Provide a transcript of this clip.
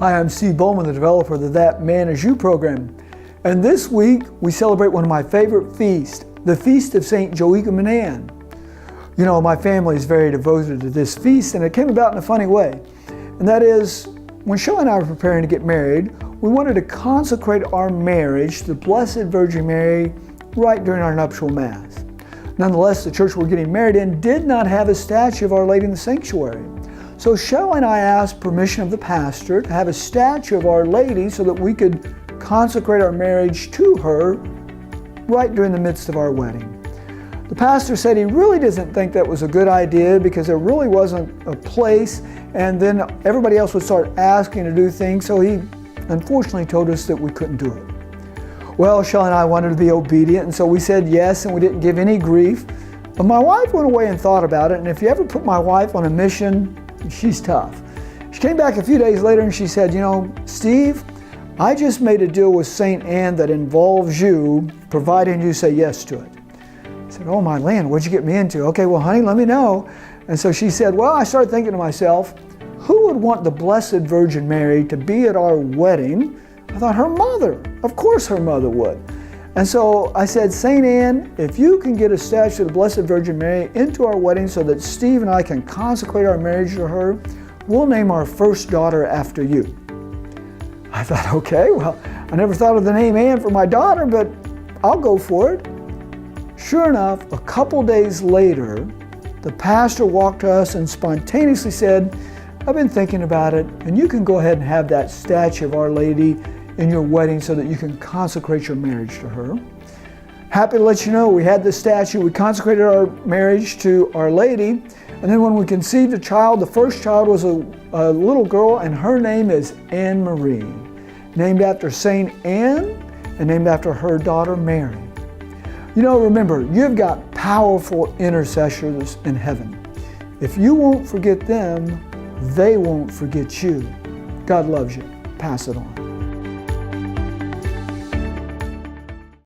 Hi, I'm Steve Bowman, the developer of the That Man Is You program. And this week, we celebrate one of my favorite feasts, the Feast of St. Joachim and Anne. You know, my family is very devoted to this feast, and it came about in a funny way. And that is, when Shelley and I were preparing to get married, we wanted to consecrate our marriage to the Blessed Virgin Mary right during our nuptial Mass. Nonetheless, the church we're getting married in did not have a statue of Our Lady in the sanctuary. So Shelley and I asked permission of the pastor to have a statue of Our Lady so that we could consecrate our marriage to her right during the midst of our wedding. The pastor said he really doesn't think that was a good idea because there really wasn't a place, and then everybody else would start asking to do things, so he unfortunately told us that we couldn't do it. Well, Shelley and I wanted to be obedient, and so we said yes, and we didn't give any grief. But my wife went away and thought about it, and if you ever put my wife on a mission, she's tough. She came back a few days later and she said, you know, Steve, I just made a deal with St. Anne that involves you, providing you say yes to it. I said, oh my land, what'd you get me into? Okay, well honey, let me know. And so she said, well, I started thinking to myself, who would want the Blessed Virgin Mary to be at our wedding? I thought her mother, of course her mother would. And so I said, St. Anne, if you can get a statue of the Blessed Virgin Mary into our wedding so that Steve and I can consecrate our marriage to her, we'll name our first daughter after you. I thought, okay, well, I never thought of the name Anne for my daughter, but I'll go for it. Sure enough, a couple days later, the pastor walked to us and spontaneously said, I've been thinking about it, and you can go ahead and have that statue of Our Lady in your wedding so that you can consecrate your marriage to her. Happy to let you know we had this statue. We consecrated our marriage to Our Lady, and then when we conceived a child, the first child was a little girl, and her name is Anne Marie, named after St. Anne and named after her daughter Mary. You know, remember, you've got powerful intercessors in heaven. If you won't forget them, they won't forget you. God loves you. Pass it on.